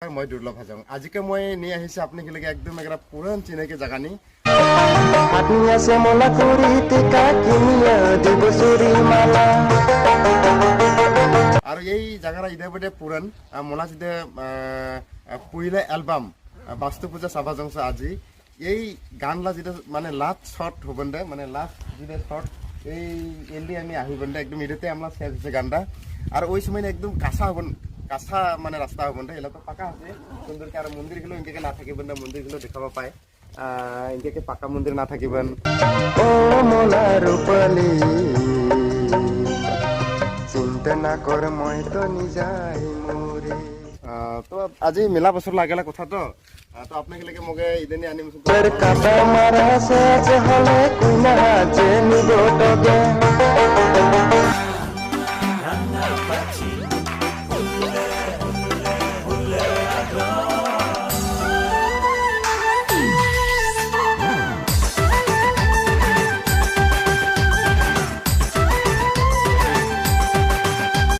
মই দুৰ্লভ হাজং আজিকে মই নিয়ে আহিছে আপনি কিলেকে একদম একটা পুরান চিনাকি জায়গা নি আপনি আছে মোলা করি টিকা কিনিয়া দিব চুরি মালা আর এই জায়গাটা ইদে বটে পুরান মোলা জিদে পুইলে অ্যালবাম বাস্তু পূজা সাবা জংস আজি এই গানলা যেটা মানে লাস্ট শর্ট হবেন দে মানে লাস্ট যেটা শর্ট এই এলি আমি আহিবেন দে একদম এটাতে আমরা শেষ হচ্ছে গানটা আর ওই সময় একদম কাঁচা হবেন কাঁচা মানে রাস্তা হবেন দে এলা তো পাকা আছে সুন্দর আর মন্দিরগুলো ইনকে না থাকিবেন না মন্দিরগুলো দেখাবা পায় ইনকে পাকা মন্দির না থাকিবেন ও মোলা রূপালি চিন্তা না কর মই তো নিজাই মোরে তো আজি মেলা বছর লাগেলা কথা তো তো আপনাকে লাগে মগে ইদেনি আনিম তোর কাটা মারা শেষ হলে কুইনা যে নিব টগে